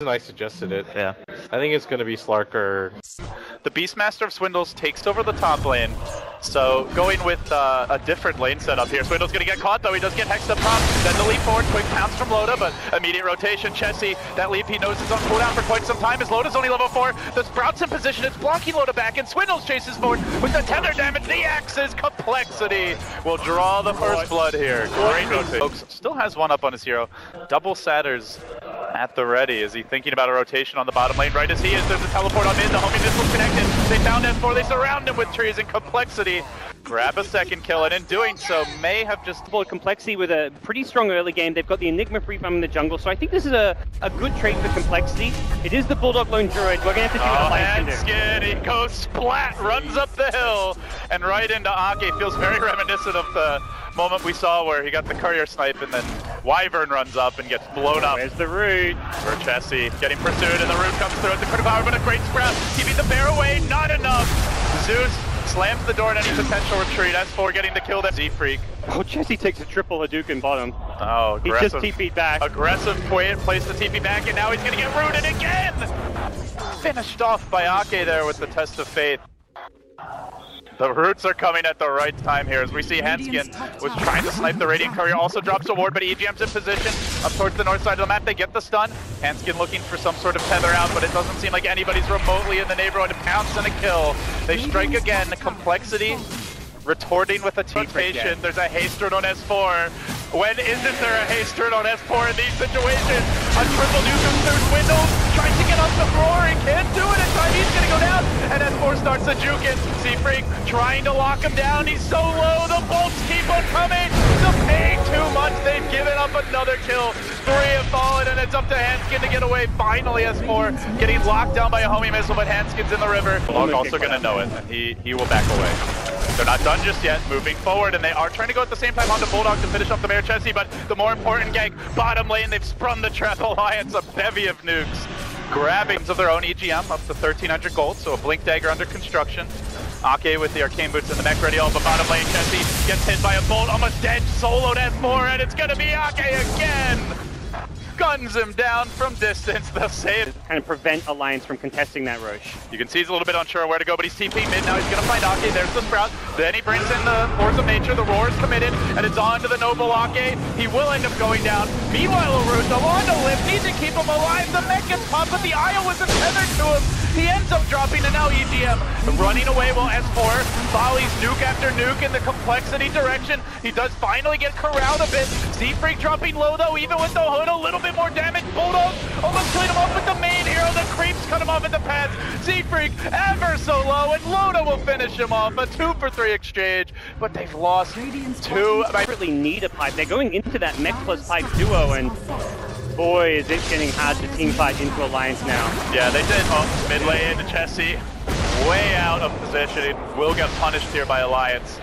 I suggested it. Yeah. I think it's going to be Slarker. The Beastmaster of Swindles takes over the top lane. So going with a different lane setup here. Swindle's going to get caught, though. He does get hexed up top. Then the leap forward. Quick pounce from Loda, but immediate rotation. Chessie, that leap he knows is on cooldown for quite some time as Loda's only level 4. The Sprout's in position. It's blocking Loda back, and Swindles chases forward with the tether damage. The axes. Complexity will draw the first blood here. Great rotation. Folks still has one up on his hero. Double Satyrs at the ready. Is he thinking about a rotation on the bottom lane? Right as he is, there's a teleport on mid. The homie missile's connected. They found S4. They surround him with trees and Complexity. Grab a second kill, and in doing so, may have just deployed Complexity with a pretty strong early game. They've got the Enigma free farm in the jungle, so I think this is a good trade for Complexity. It is the Bulldog Lone Druid. We're going to have to see what Альянс can do. He goes splat, runs up the hill, and right into Ake. Feels very reminiscent of the moment we saw where he got the courier snipe, and then Wyvern runs up and gets blown up. There's the root. For Chessie, getting pursued, and the root comes through. It's a critical power, but a great Sprout. Keeping the bear away, not enough. Zeus slams the door at any potential retreat. S4 getting the kill. That Z-Freak. Oh, Chessie takes a triple Hadouken bottom. Oh, aggressive. He just TP'd back. Aggressive place the TP back, and now he's going to get rooted again! Finished off by Ake there with the test of faith. The roots are coming at the right time here as we see Hanskin was trying to snipe the Radiant Courier, also drops a ward, but EGM's in position up towards the north side of the map. They get the stun. Hanskin looking for some sort of tether out, but it doesn't seem like anybody's remotely in the neighborhood. Pounce and a kill. They strike again. Complexity retorting with a temptation. There's a haste turn on S4. When isn't there a haste turn on S4 in these situations? A triple nuke comes through Swindles, trying to get off the floor. He can't do it in time. He's going to go down, and S4 starts to juke it. Z-Freak trying to lock him down. He's so low. The bolts keep on coming. The pain too much. They've given up another kill. 3 have fallen, and it's up to Hanskin to get away. Finally, S4 getting locked down by a homie missile, but Hanskin's in the river. Bulldog also going to know it, and he will back away. They're not done just yet, moving forward, and they are trying to go at the same time onto Bulldog to finish off the Bear Chessie, but the more important gank, bottom lane, they've sprung the trap. Alliance, a bevy of nukes. Grabbing of their own EGM up to 1,300 gold, so a Blink Dagger under construction. Ake with the Arcane Boots in the mech ready, all but bottom lane. Chessie gets hit by a bolt, almost dead, soloed S4, and it's gonna be Ake again! Guns him down from distance, the save. Kind of prevent Alliance from contesting that Roche. You can see he's a little bit unsure where to go, but he's TP mid. Now he's going to find Ake. There's the Sprout. Then he brings in the Force of Nature. The Roar is committed, and it's on to the Noble Ake. He will end up going down. Meanwhile, Roche, along to lift. Needs to keep him alive. The mech gets popped, but the Isle wasn't tethered to him. He ends up dropping, and now EGM running away while S4 volleys nuke after nuke in the Complexity direction. He does finally get corralled a bit. Z-Freak dropping low, though, even with the hood. A little bit more damage. Bulldog almost cleaned him off with the main hero. The creeps cut him off at the pads. Z-Freak ever so low, and Loda will finish him off. A 2-for-3 exchange, but they've lost 2. They really need a pipe. They're going into that mech plus pipe duo, and boy, is it getting hard to team fight into Alliance now. Yeah, they did. Oh, mid lane, Chessie way out of position. It will get punished here by Alliance.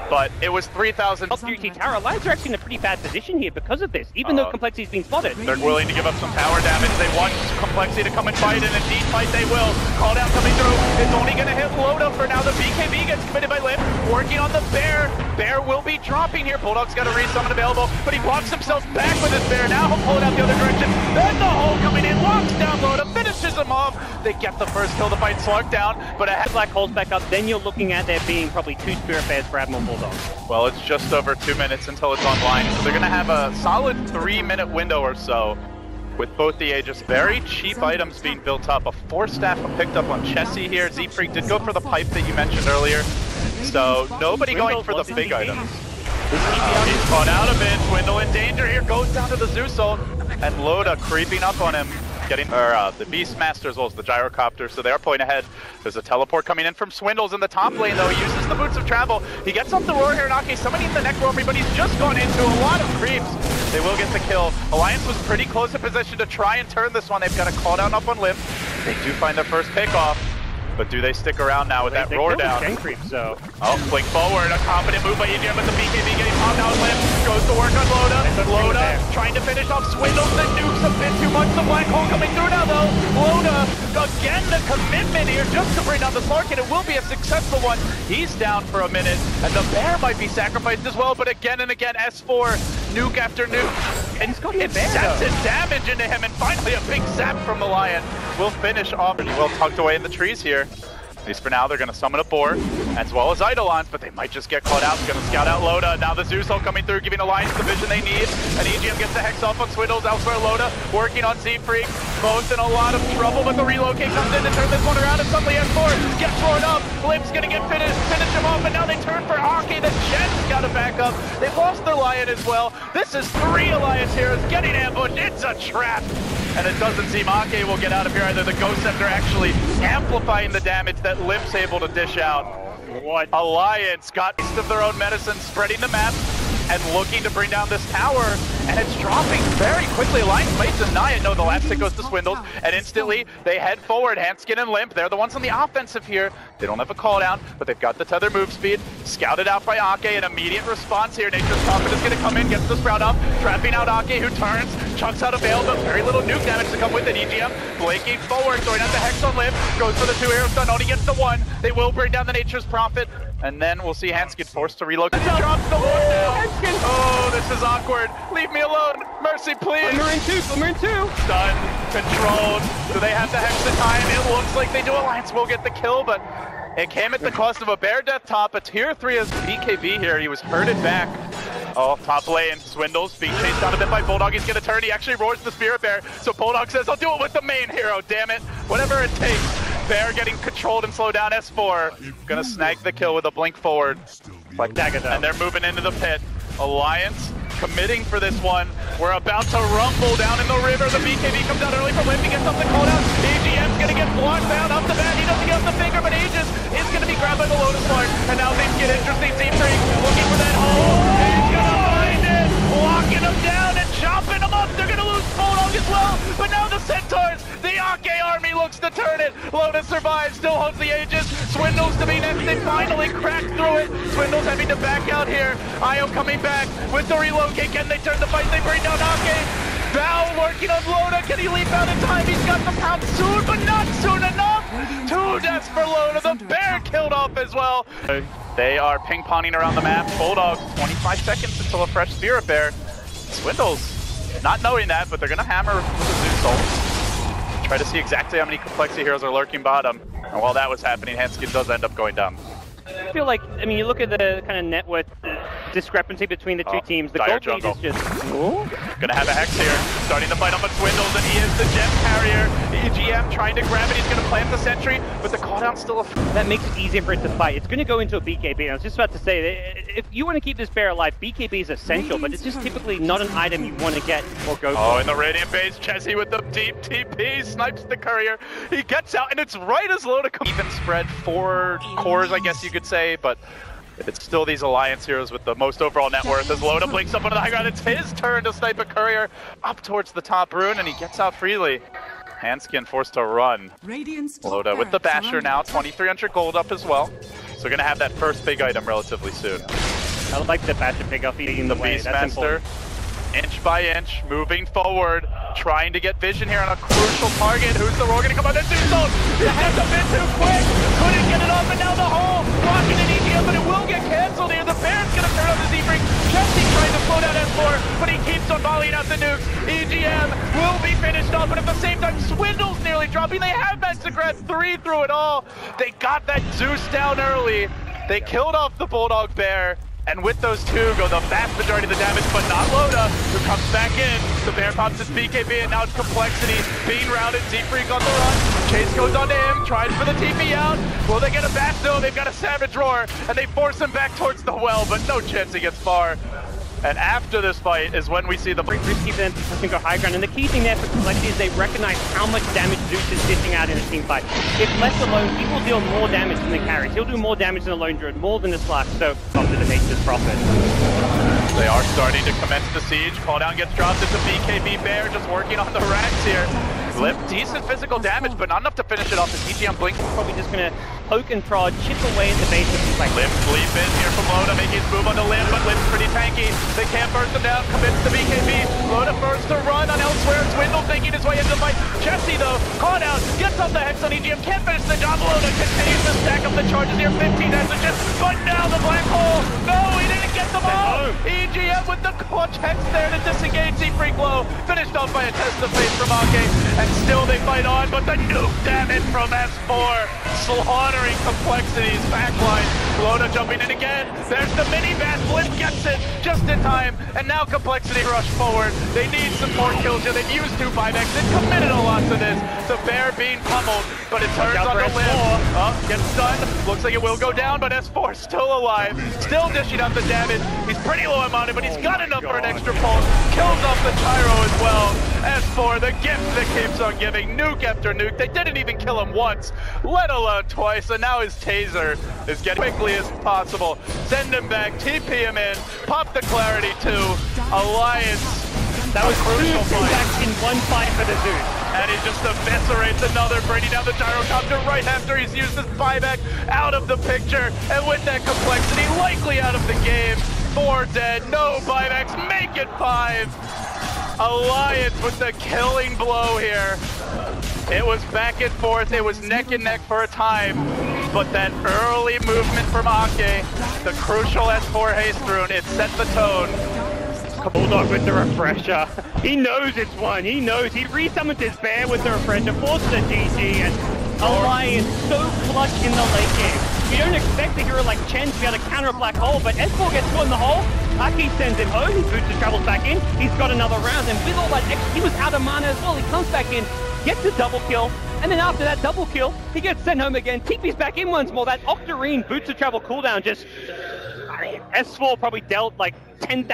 But it was 3,000. Tower. Alliance are actually in a pretty bad position here because of this, even though Complexity's been spotted. They're willing to give up some tower damage. They want Complexity to come and fight, and indeed fight they will. Call down coming through. It's only going to hit Loda for now. The BKB gets committed by Limp. Working on the Bear. Bear will be dropping here. Bulldog's got a resummon available, but he blocks himself back with his Bear. Now he'll pull it out the other direction. Then the hole coming in. Locks down Loda. Finishes him off. They get the first kill to fight Slug down, but a Black Hole's back up. Then you're looking at there being probably 2 Spirit Bears for Admiral Bulldog. Well, it's just over 2 minutes until it's online, so they're going to have a solid 3-minute window or so with both the Aegis. Very cheap items being built up. A 4-staff picked up on Chessie here. Z-Freak did go for the pipe that you mentioned earlier, so nobody going for the big items. He's caught out of it. Swindle in danger here. Goes down to the Zeus ult, and Loda creeping up on him. Getting the Beastmaster as well as the Gyrocopter, so they are pulling ahead. There's a teleport coming in from Swindles in the top lane, though. He uses the Boots of Travel. He gets off the Roar here, Ake. Somebody in the neck roam, but he's just gone into a lot of creeps. They will get the kill. Alliance was pretty close in position to try and turn this one. They've got a call down up on Limp. They do find their first pick off. But do they stick around now with that roar down? Creep, so. Oh, flick forward, a confident move by EGM, but the BKB getting popped out. Limp goes to work on Loda. Loda trying to finish off Swindles. The nukes a bit too much. The Black Hole coming through now, though. Loda, again, the commitment here just to bring down the Slark, and it will be a successful one. He's down for a minute, and the Bear might be sacrificed as well, but again and again, S4, nuke after nuke. And he's got the bear. Incepted damage into him, and finally a big zap from the Lion will finish off. Well tucked away in the trees here. At least for now, they're going to summon a boar, as well as Eidolons, but they might just get caught out. Going to scout out Loda. Now the Zeus ult coming through, giving Alliance the vision they need. And EGM gets the Hex off on Swindles. Elsewhere, Loda working on Z-Freak. Both in a lot of trouble, but the relocate comes in to turn this one around, and suddenly S4 gets roared up. Limp's going to get finish him off, and now they turn for Hockey. The Jet's got to back up. They've lost their Lion as well. This is 3 Alliance heroes getting ambushed. It's a trap. And it doesn't seem Ake will get out of here either. The Ghost Scepter actually amplifying the damage that Limp's able to dish out. What? Alliance got taste of their own medicine, spreading the map and looking to bring down this tower, and it's dropping very quickly. Alliance might deny it. No, the last hit goes to Swindles, and instantly they head forward. Handskin and Limp, they're the ones on the offensive here. They don't have a call down, but they've got the tether move speed. Scouted out by Ake, an immediate response here. Nature's Prophet is going to come in, gets the sprout up, trapping out Ake, who turns, chucks out a veil, but very little nuke damage to come with it. EGM blinking forward, throwing out the Hex on Limp, goes for the 2 arrows, stun, only gets the 1. They will bring down the Nature's Prophet, and then we'll see Hanskin forced to relocate. He drops the Lord now. Oh, this is awkward. Leave me alone. Mercy, please. Glimmer in 2. Stun, controlled. Do they have the Hex in time? It looks like they do. Alliance will get the kill, but it came at the cost of a Bear Death top. A tier 3 as BKB here. He was herded back. Oh, top lane, Swindles being chased down a bit by Bulldog. He's gonna turn. He actually roars the Spirit Bear. So Bulldog says, I'll do it with the main hero, damn it. Whatever it takes. Bear getting controlled and slowed down. S4 gonna snag the kill with a blink forward. And they're moving into the pit. Alliance committing for this one. We're about to rumble down in the river. The BKB comes out early from Limp. He gets something called out. AGM's gonna get blocked down off the bat. He doesn't get off the finger, but Aegis is gonna be grabbed by the Lotus Mark. And now things get interesting. Z-Freak looking for that hole. He's gonna find it. Locking him down and chopping him up. They're gonna lose Bulldog as well. But now the Centaurs, the Ake army looks to turn it. Lotus survives, still holds the Aegis. Swindles to be next. They finally crack through it. Swindles having to back out here. Io coming back with the relocate. Can they turn the fight? They bring down Ake. Val working on Loda. Can he leap out in time? He's got the pound soon, but not soon enough. 2 deaths for Loda. The Bear killed off as well. They are ping-ponging around the map. Bulldog, 25 seconds until a fresh Spirit Bear. Swindles, not knowing that, but they're going to hammer with the Zeus ult. Try to see exactly how many complexity heroes are lurking bottom. And while that was happening, Hanskin does end up going down. I feel like, I mean, you look at the kind of net worth discrepancy between the two teams. The gold lead is just... Gonna have a Hex here, starting the fight up on Swindles, and he is the gem carrier. EGM trying to grab it, he's gonna plant the sentry, but the cooldown's still a... That makes it easier for it to fight. It's gonna go into a BKB. I was just about to say, if you want to keep this bear alive, BKB is essential, but it's just typically not an item you want to get or go for. Oh, in the Radiant base, Chessie with the deep TP, snipes the courier. He gets out, and it's right as Loda comes. Even spread 4 cores, I guess you could say, but it's still these Alliance heroes with the most overall net worth. As Loda blinks up onto the high ground, it's his turn to snipe a courier up towards the top rune, and he gets out freely. Hanskin forced to run. Loda with the Basher now, 2,300 gold up as well. So we're gonna have that first big item relatively soon. I would like the Basher pick up feeding the way. Beastmaster, inch by inch, moving forward, trying to get vision here on a crucial target. Who's the roar gonna come on? There's Zeus ult! It has a bit too quick! Couldn't get it off, and now the hole! Blocking an EGM, but it will get cancelled here. The Baron's gonna turn on the Z-Freak. Chessie trying to slow down S4, but he keeps on volleying out the nukes. EGM will be finished off, but at the same time, Swindles nearly dropping. They have managed to grab 3 through it all. They got that Zeus down early. They killed off the Bulldog Bear. And with those 2 go the vast majority of the damage, but not Loda, who comes back in. The Bear pops his BKB, and now it's compLexity being routed. Z-Freak on the run. Chase goes onto him, tries for the TP out. Will they get a back? No, they've got a Savage Roar, and they force him back towards the well, but no chance he gets far. And after this fight is when we see the... Risky then to go high ground. And the key thing there for compLexity is they recognize how much damage Zeus is dishing out in a team fight. If left alone, he will deal more damage than the carries. He'll do more damage than a lone druid, more than a Slash, so after the Nature's Prophet. They are starting to commence the siege. Calldown gets dropped. It's a BKB Bear just working on the racks here. Lip, decent physical damage, but not enough to finish it off. The EGM blink. Probably just gonna poke and prod, chip away at the base of Complexity. Limp leap in here from Loda, making his move on the Limp, but Limp's pretty tanky. They can't burst him down, commits to BKB. Loda first to run on Elsewhere. Swindle thinking his way into the fight. Jesse, though, caught out, gets off the Hex on EGM, can't finish the job. Loda continues to stack up the charges here, 15 messages, but now the black hole. No, he didn't get them all. EGM with the clutch Hex there to disengage Z-Free Glow. Finished off by a test of fate from Ake, and still they fight on, but the nuke damage from S4, slaughtering Complexity's backline. Loda jumping in again. There's the mini-bat. Blip gets it just in time, and now Complexity rush forward. They need some more kills here. They've used 2 5X. They've committed a lot to this. The bear being pummeled, but it turns on the Limp. Oh, gets stunned. Looks like it will go down, but S4 still alive. Still dishing out the damage. He's pretty low on mana, but he's got enough for an extra pulse. Kills off the Tyro as well. S4, the gift that keeps on giving. Nuke after nuke. They didn't even kill him once, let alone twice, and now his taser is getting quickly as possible. Send him back, TP him in, pop the clarity too. Alliance. That was crucial fight in one fight for the Zeus. And he just eviscerates another, bringing down the gyrocopter right after he's used his 5X out of the picture. And with that Complexity likely out of the game. 4 dead, no 5X, make it 5. Alliance with the killing blow here. It was back and forth, it was neck and neck for a time, but that early movement from Ake, the crucial S4 haste rune, it set the tone. Bulldog with the refresher. He knows it's one, he knows. He resummons his bear with the refresher, forces a GG, and Alliance so clutch in the late game. You don't expect a hero like Chen to be able to counter a black hole, but S4 gets caught in the hole. Aki sends him home, his booster travels back in, he's got another round, and with all that extra, he was out of mana as well, he comes back in, gets a double kill, and then after that double kill, he gets sent home again, TP's back in once more. That Octarine booster travel cooldown just, I mean, S4 probably dealt like 10,000